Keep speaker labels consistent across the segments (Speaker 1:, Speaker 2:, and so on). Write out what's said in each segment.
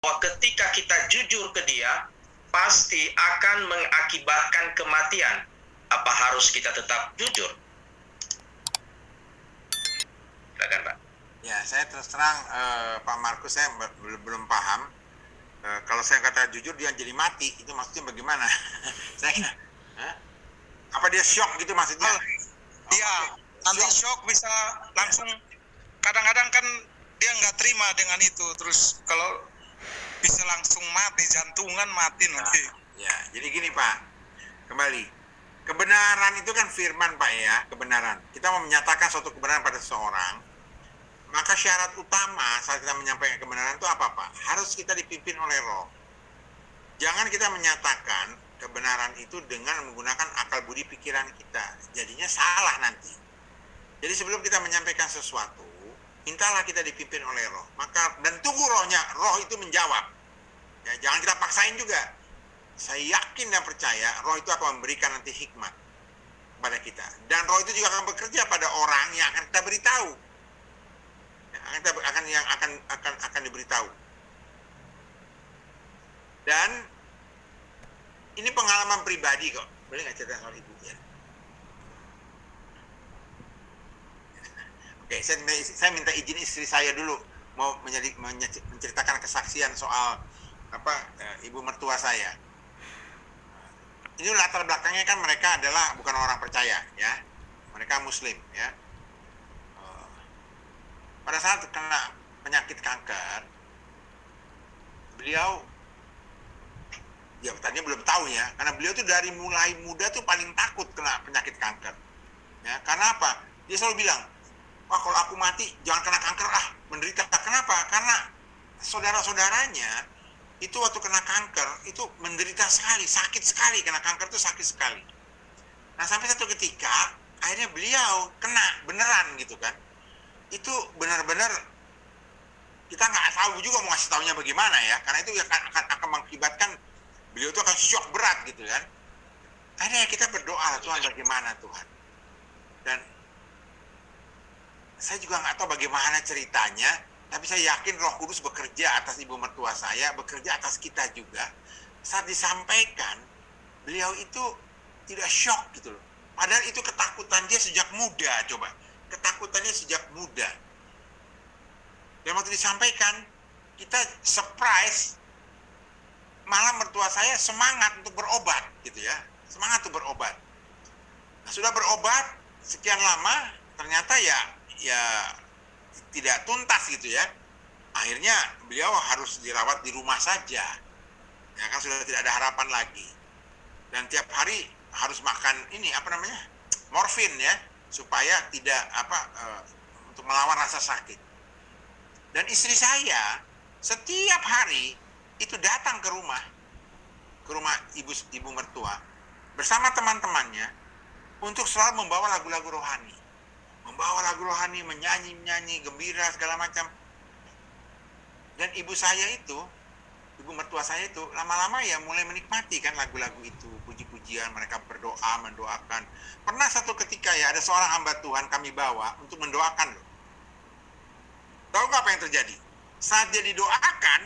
Speaker 1: bahwa ketika kita jujur ke Dia, pasti akan mengakibatkan kematian. Apa harus kita tetap jujur? Silakan, Pak.
Speaker 2: Ya, saya terus terang Pak Markus, saya belum paham. Kalau saya kata jujur dia jadi mati, itu maksudnya bagaimana? Saya apa dia shock gitu maksudnya?
Speaker 3: Iya, nanti shock bisa langsung. Kadang-kadang kan dia nggak terima dengan itu, terus kalau bisa langsung mati, jantungan mati nanti.
Speaker 2: Ya, jadi gini Pak, kembali. Kebenaran itu kan firman Pak ya, kebenaran. Kita mau menyatakan suatu kebenaran pada seseorang, maka syarat utama saat kita menyampaikan kebenaran itu apa Pak? Harus kita dipimpin oleh Roh. Jangan kita menyatakan kebenaran itu dengan menggunakan akal budi pikiran kita. Jadinya salah nanti. Jadi sebelum kita menyampaikan sesuatu, mintalah kita dipimpin oleh Roh. Maka dan tunggu Rohnya, Roh itu menjawab. Ya, jangan kita paksain juga. Saya yakin dan percaya Roh itu akan memberikan nanti hikmat kepada kita. Dan Roh itu juga akan bekerja pada orang yang akan kita beritahu. Akan diberitahu. Dan ini pengalaman pribadi kok. Boleh nggak cerita soal ibu ya? Oke, saya minta izin istri saya dulu mau menceritakan kesaksian soal ibu mertua saya. Ini latar belakangnya kan mereka adalah bukan orang percaya ya, mereka Muslim ya. Pada saat kena penyakit kanker, beliau ya tadinya belum tahu ya, karena beliau tuh dari mulai muda tuh paling takut kena penyakit kanker. Ya, karena apa? Dia selalu bilang, wah kalau aku mati jangan kena kanker menderita. Kenapa? Karena saudara-saudaranya itu waktu kena kanker itu menderita sekali, sakit sekali, kena kanker itu sakit sekali. Nah sampai satu ketika akhirnya beliau kena beneran gitu kan. Itu benar-benar kita nggak tahu juga mau ngasih taunya bagaimana ya, karena itu akan mengakibatkan beliau itu akan shock berat gitu kan. Akhirnya kita berdoa, Tuhan bagaimana Tuhan. Dan saya juga nggak tahu bagaimana ceritanya, tapi saya yakin Roh Kudus bekerja atas ibu mertua saya, bekerja atas kita juga. Saat disampaikan, beliau itu tidak shock gitu loh. Padahal itu ketakutan dia sejak muda, coba. Ketakutannya sejak muda. Dan waktu disampaikan, kita surprise, malah mertua saya semangat untuk berobat gitu ya. Semangat untuk berobat. Nah, sudah berobat sekian lama, ternyata ya tidak tuntas gitu ya. Akhirnya beliau harus dirawat di rumah saja. Ya kan sudah tidak ada harapan lagi. Dan tiap hari harus makan morfin ya, supaya tidak untuk melawan rasa sakit. Dan istri saya setiap hari itu datang ke rumah ibu mertua bersama teman-temannya untuk selalu membawa lagu-lagu rohani. Membawa lagu rohani, menyanyi, gembira, segala macam. Dan ibu mertua saya itu, lama-lama ya mulai menikmati kan lagu-lagu itu, puji-pujian, mereka berdoa, mendoakan. Pernah satu ketika ya, ada seorang hamba Tuhan kami bawa untuk mendoakan loh. Tahu nggak apa yang terjadi? Saat dia didoakan,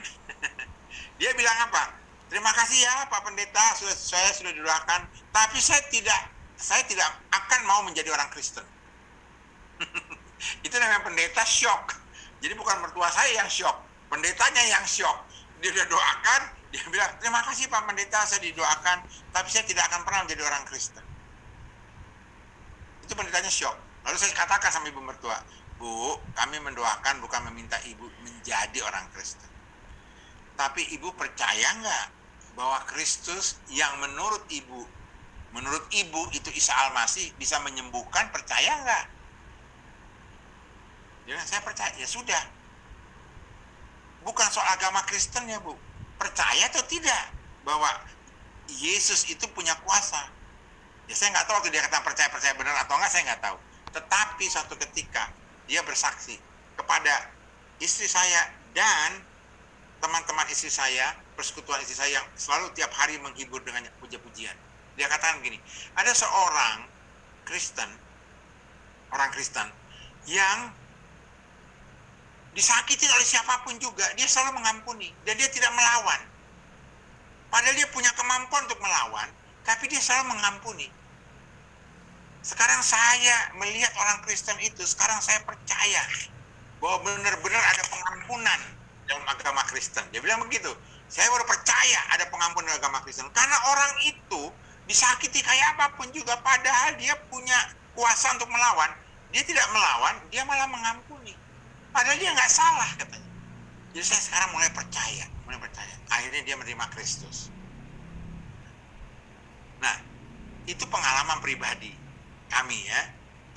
Speaker 2: dia bilang apa? Terima kasih ya Pak Pendeta, saya sudah didoakan, tapi saya tidak akan mau menjadi orang Kristen. Itu namanya pendeta shock. Jadi bukan mertua saya yang shock, pendetanya yang shock. Dia udah doakan, dia bilang, terima kasih Pak Pendeta, saya didoakan, tapi saya tidak akan pernah menjadi orang Kristen. Itu pendetanya shock. Lalu saya katakan sama ibu mertua, Bu, kami mendoakan bukan meminta ibu menjadi orang Kristen. Tapi ibu percaya nggak bahwa Kristus yang menurut ibu itu Isa Al-Masih bisa menyembuhkan, percaya nggak? Dia bilang, saya percaya. Ya sudah. Bukan soal agama Kristen ya Bu. Percaya atau tidak bahwa Yesus itu punya kuasa. Ya saya nggak tahu waktu dia kata percaya benar atau nggak, saya nggak tahu. Tetapi suatu ketika dia bersaksi kepada istri saya dan teman-teman istri saya, persekutuan istri saya yang selalu tiap hari menghibur dengan puja-pujian. Dia katakan begini, ada seorang Kristen, orang Kristen yang disakiti oleh siapapun juga, dia selalu mengampuni dan dia tidak melawan. Padahal dia punya kemampuan untuk melawan, tapi dia selalu mengampuni. Sekarang saya melihat orang Kristen itu, sekarang saya percaya bahwa benar-benar ada pengampunan dalam agama Kristen. Dia bilang begitu, saya baru percaya ada pengampunan dalam agama Kristen. Karena orang itu disakiti kayak apapun juga, padahal dia punya kuasa untuk melawan. Dia tidak melawan, dia malah mengampuni. Padahal dia nggak salah katanya. Jadi saya sekarang mulai percaya. Akhirnya dia menerima Kristus. Nah, itu pengalaman pribadi kami ya.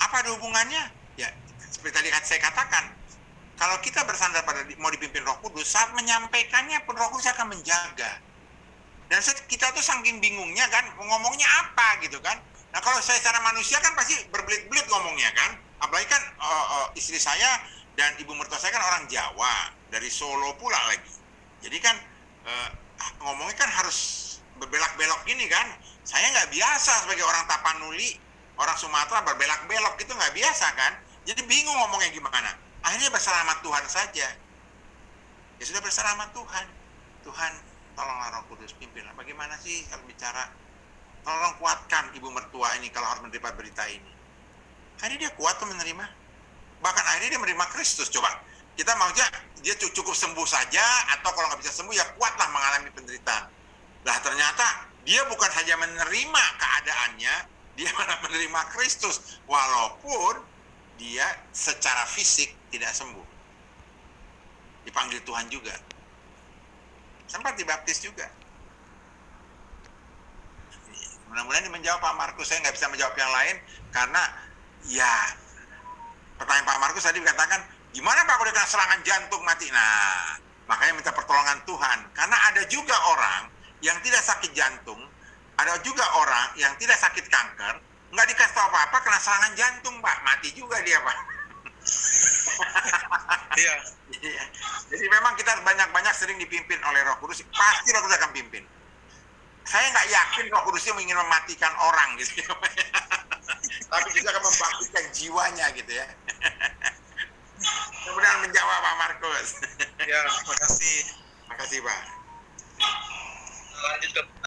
Speaker 2: Apa ada hubungannya? Ya, seperti tadi saya katakan, kalau kita bersandar pada mau dipimpin Roh Kudus, saat menyampaikannya pun Roh Kudus akan menjaga. Dan kita tuh saking bingungnya kan, ngomongnya apa gitu kan. Nah kalau saya secara manusia kan pasti berbelit-belit ngomongnya kan. Apalagi kan istri saya dan ibu mertua saya kan orang Jawa, dari Solo pula lagi. Jadi kan ngomongnya kan harus berbelak-belok gini kan. Saya nggak biasa sebagai orang Tapanuli, orang Sumatera berbelak-belok itu nggak biasa kan. Jadi bingung ngomongnya gimana. Akhirnya berserah sama Tuhan saja. Ya sudah berserah sama Tuhan. Tuhan, tolonglah Roh Kudus pimpinlah. Bagaimana sih kalau bicara? Tolong kuatkan ibu mertua ini kalau harus menerima berita ini. Akhirnya dia kuat tuh menerima. Bahkan akhirnya dia menerima Kristus. Coba, kita maunya dia cukup sembuh saja, atau kalau nggak bisa sembuh ya kuatlah mengalami penderitaan. Lah ternyata dia bukan saja menerima keadaannya, dia malah menerima Kristus. Walaupun dia secara fisik tidak sembuh. Dipanggil Tuhan juga. Sempat dibaptis juga. Mudah-mudahan ini menjawab Pak Markus. Saya nggak bisa menjawab yang lain karena ya pertanyaan Pak Markus tadi dikatakan gimana Pak kalau kena serangan jantung mati. Nah makanya minta pertolongan Tuhan, karena ada juga orang yang tidak sakit jantung, ada juga orang yang tidak sakit kanker, nggak dikasih tahu apa-apa kena serangan jantung Pak, mati juga dia Pak.
Speaker 3: Iya.
Speaker 2: Jadi memang kita banyak-banyak sering dipimpin oleh Roh Kudus, pasti Roh Kudus akan pimpin. Saya nggak yakin Roh Kudusnya ingin mematikan orang gitu ya. Tapi juga akan membangkitkan jiwanya gitu ya. Kemudian menjawab Pak Markus.
Speaker 3: Ya, makasih.
Speaker 2: Makasih Pak.
Speaker 1: Lanjut ke